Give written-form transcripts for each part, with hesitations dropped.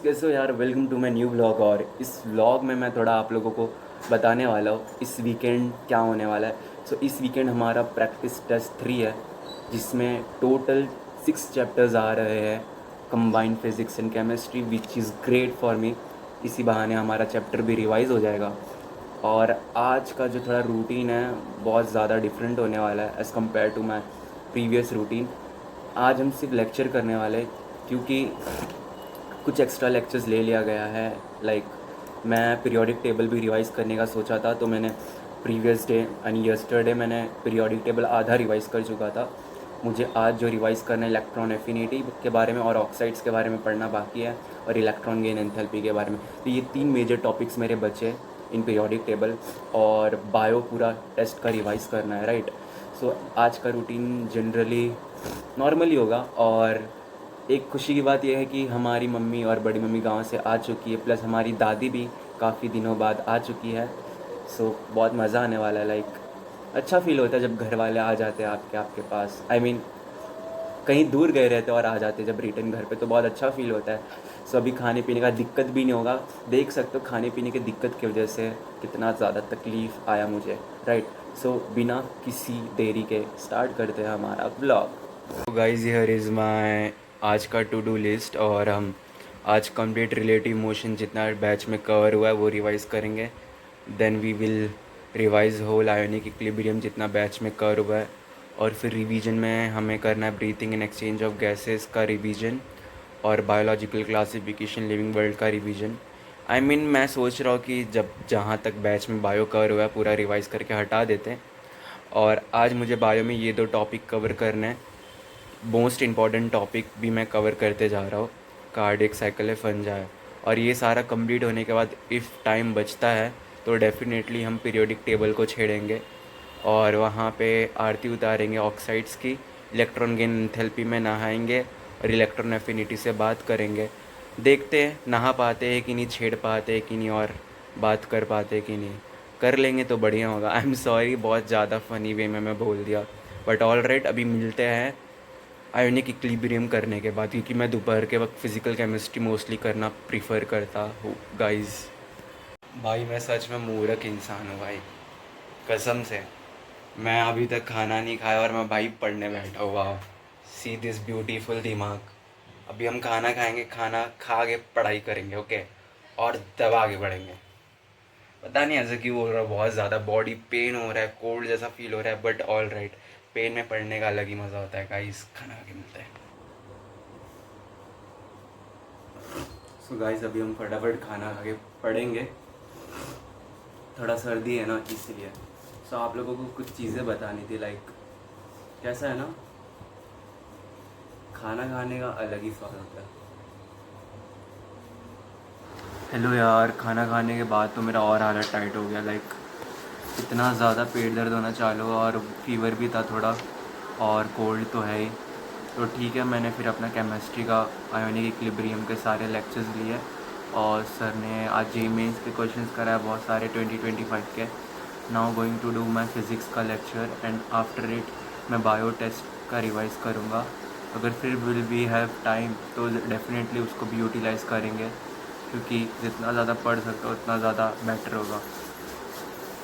कैसे हो यार। Welcome to my new vlog. और इस व्लॉग में मैं थोड़ा आप लोगों को बताने वाला हूँ इस वीकेंड क्या होने वाला है। सो इस वीकेंड हमारा प्रैक्टिस टेस्ट 3 है, जिसमें टोटल 6 चैप्टर्स आ रहे हैं, combined physics and chemistry, which is great for me. इसी बहाने हमारा चैप्टर भी रिवाइज़ हो जाएगा। और आज का जो थोड़ा रूटीन है बहुत ज़्यादा डिफरेंट होने वाला है as compare to my previous routine. आज हम सिर्फ लेक्चर करने वाले हैं, क्योंकि कुछ एक्स्ट्रा लेक्चर्स ले लिया गया है। मैं पीरियोडिक टेबल भी रिवाइज़ करने का सोचा था, तो मैंने प्रीवियस डे यानी यस्टरडे मैंने पीरियोडिक टेबल आधा रिवाइज़ कर चुका था। मुझे आज जो रिवाइज़ करना है इलेक्ट्रॉन एफिनिटी के बारे में और ऑक्साइड्स के बारे में पढ़ना बाकी है, और इलेक्ट्रॉन गेन एंथैल्पी के बारे में। तो ये 3 मेजर टॉपिक्स मेरे बचे इन पीरियोडिक टेबल, और बायो पूरा टेस्ट का रिवाइज़ करना है, राइट। सो आज का रूटीन जनरली नॉर्मली होगा। और एक खुशी की बात यह है कि हमारी मम्मी और बड़ी मम्मी गांव से आ चुकी है, प्लस हमारी दादी भी काफ़ी दिनों बाद आ चुकी है। सो बहुत मज़ा आने वाला है। अच्छा फील होता है जब घर वाले आ जाते हैं आपके आपके पास। कहीं दूर गए रहते और आ जाते जब रिटर्न घर पे, तो बहुत अच्छा फील होता है। सो अभी खाने पीने का दिक्कत भी नहीं होगा। देख सकते हो खाने पीने की दिक्कत की वजह से कितना ज़्यादा तकलीफ़ आया मुझे, राइट। सो बिना किसी देरी के स्टार्ट करते हैं हमारा ब्लॉग। तो गाइस हियर इज़ माय आज का टू डू लिस्ट, और हम आज कंप्लीट रिलेटिव मोशन जितना बैच में कवर हुआ है वो रिवाइज़ करेंगे। Then we will revise whole ionic equilibrium जितना बैच में कवर हुआ है, और फिर रिवीजन में हमें करना है breathing and exchange of gases का रिवीजन, और बायोलॉजिकल क्लासिफिकेशन लिविंग वर्ल्ड का रिवीजन। मैं सोच रहा हूँ कि जब जहाँ तक बैच में बायो कवर हुआ है पूरा रिवाइज़ करके हटा देते हैं। और आज मुझे बायो में ये 2 टॉपिक कवर करने हैं। मोस्ट इम्पॉर्टेंट टॉपिक भी मैं कवर करते जा रहा हूँ, कार्डियक साइकिल है, फंजा है। और ये सारा कंप्लीट होने के बाद इफ़ टाइम बचता है तो डेफिनेटली हम पीरियोडिक टेबल को छेड़ेंगे, और वहाँ पे आरती उतारेंगे ऑक्साइड्स की, इलेक्ट्रॉन गेन एंथैल्पी में नहाएंगे, और इलेक्ट्रॉन एफिनिटी से बात करेंगे। देखते हैं नहा पाते हैं कि नहीं, छेड़ पाते हैं कि नहीं, और बात कर पाते हैं कि नहीं। कर लेंगे तो बढ़िया होगा। आई एम सॉरी, बहुत ज़्यादा फ़नी वे में मैं बोल दिया, बट ऑल राइट। अभी मिलते हैं आयोनिक इक्विलिब्रियम करने के बाद, क्योंकि मैं दोपहर के वक्त फ़िज़िकल केमिस्ट्री मोस्टली करना प्रीफर करता हूँ गाइस। भाई मैं सच में मूर्ख इंसान हूँ भाई, कसम से। मैं अभी तक खाना नहीं खाया और मैं भाई पढ़ने बैठा हुआ हूँ। सी दिस ब्यूटीफुल दिमाग। अभी हम खाना खाएंगे, खाना खा के पढ़ाई करेंगे, ओके, और दबा के पढ़ेंगे। पता नहीं ऐसा क्यों हो रहा है, बहुत ज़्यादा बॉडी पेन हो रहा है, कोल्ड जैसा फील हो रहा है, बट ऑल राइट। पेन में पढ़ने का अलग ही मज़ा होता है गाइस। खाना खा के मिलता है। सो गाइस अभी हम फटाफट खाना खा के पढ़ेंगे। थोड़ा सर्दी है ना इसलिए। सो आप लोगों को कुछ चीज़ें बतानी थी, कैसा है ना, खाना खाने का अलग ही स्वाद होता है। हेलो यार, खाना खाने के बाद तो मेरा और हालत टाइट हो गया। इतना ज़्यादा पेट दर्द होना चालू हुआ, और फीवर भी था थोड़ा, और कोल्ड तो है ही। तो ठीक है, मैंने फिर अपना केमिस्ट्री का आयोनिक इक्विलिब्रियम के सारे लेक्चर्स लिए, और सर ने आज जे मेंस के क्वेश्चंस कराया बहुत सारे 2025 के। Now going to do my physics का लेक्चर, एंड आफ्टर इट मैं बायो टेस्ट का रिवाइज़ करूँगा। अगर फिर विल वी हैव टाइम तो डेफिनेटली उसको भी यूटिलाइज़ करेंगे, क्योंकि जितना ज़्यादा पढ़ सकते हो उतना ज़्यादा बेटर होगा।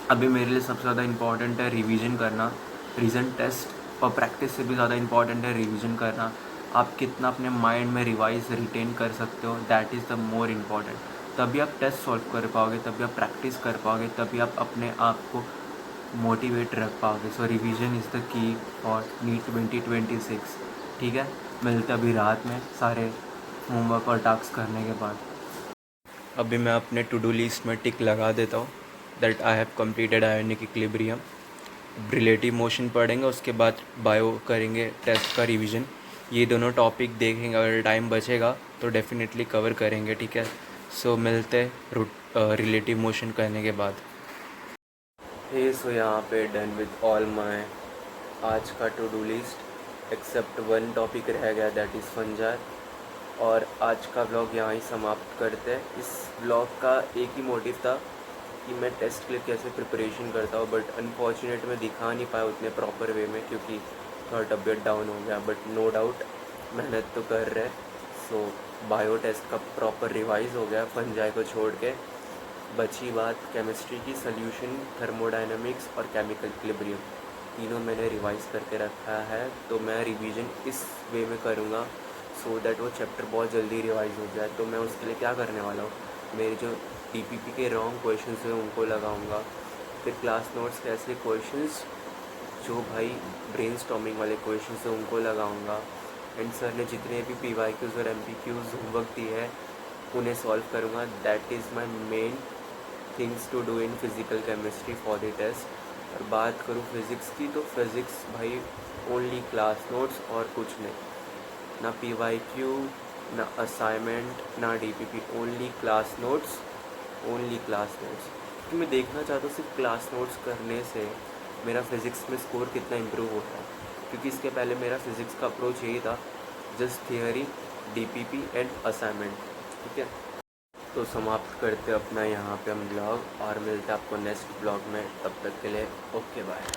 अभी मेरे लिए सबसे ज़्यादा इम्पॉर्टेंट है रिवीजन करना। रीजन टेस्ट और प्रैक्टिस से भी ज़्यादा इम्पॉर्टेंट है रिवीजन करना। आप कितना अपने माइंड में रिवाइज रिटेन कर सकते हो, that is the more important. तभी आप टेस्ट सॉल्व कर पाओगे, तभी आप प्रैक्टिस कर पाओगे, तभी आप अपने आप को मोटिवेट रख पाओगे। So revision is the key for NEET 2026। ठीक है, मिलते अभी रात में सारे होमवर्क और टास्क करने के बाद। अभी मैं अपने टू डू लिस्ट में टिक लगा देता हूँ that I have completed ionic equilibrium. Relative motion पढ़ेंगे, उसके बाद बायो करेंगे, टेस्ट का रिवीजन। ये दोनों टॉपिक देखेंगे, अगर टाइम बचेगा तो डेफिनेटली कवर करेंगे, ठीक है। सो मिलते रिलेटिव मोशन करने के बाद। सो यहाँ पे डन विद ऑल माय आज का to do list, except one topic रह गया, दैट इज़ फंजाई। और आज का ब्लॉग यहाँ ही समाप्त करते हैं। इस ब्लॉग का एक ही मोटिव था कि मैं टेस्ट के लिए कैसे प्रिपरेशन करता हूँ, बट अनफॉर्चुनेट मैं दिखा नहीं पाया उतने प्रॉपर वे में, क्योंकि थोड़ा तबीयत डाउन हो गया। बट नो डाउट मेहनत तो कर रहे। सो बायो टेस्ट का प्रॉपर रिवाइज हो गया फंजाई को छोड़ के। बची बात केमिस्ट्री की, सोल्यूशन, थर्मोडायनामिक्स और केमिकल इक्विलिब्रियम, तीनों मैंने रिवाइज करके रखा है। तो मैं रिवीजन इस वे में करूँगा सो दैट वो चैप्टर बहुत जल्दी रिवाइज हो जाए। तो मैं उसके लिए क्या करने वाला हूँ, मेरे जो टीपीपी के रॉन्ग क्वेश्चंस हैं उनको लगाऊंगा, फिर क्लास नोट्स के ऐसे क्वेश्चंस जो भाई ब्रेनस्टॉर्मिंग वाले क्वेश्चंस हैं उनको लगाऊंगा। एंड सर ने जितने भी पीवाईक्यूज़ और एमपीक्यूज़ होमवर्क दिए है उन्हें सॉल्व करूँगा। That is my main things to do in physical chemistry for the test. और बात करूँ फिज़िक्स की, तो फिज़िक्स भाई ओनली क्लास नोट्स और कुछ नहीं, ना पीवाईक्यू, ना असाइनमेंट, ना DPP, only class notes, only class notes. क्योंकि मैं देखना चाहता हूँ सिर्फ क्लास नोट्स करने से मेरा फ़िज़िक्स में स्कोर कितना इम्प्रूव होता है। क्योंकि इसके पहले मेरा फ़िज़िक्स का अप्रोच यही था, just theory, DPP and assignment. ठीक है, तो समाप्त करते अपना यहाँ पे हम ब्लॉग और मिलते हैं आपको नेक्स्ट ब्लॉग में। तब तक के लिए ओके बाय।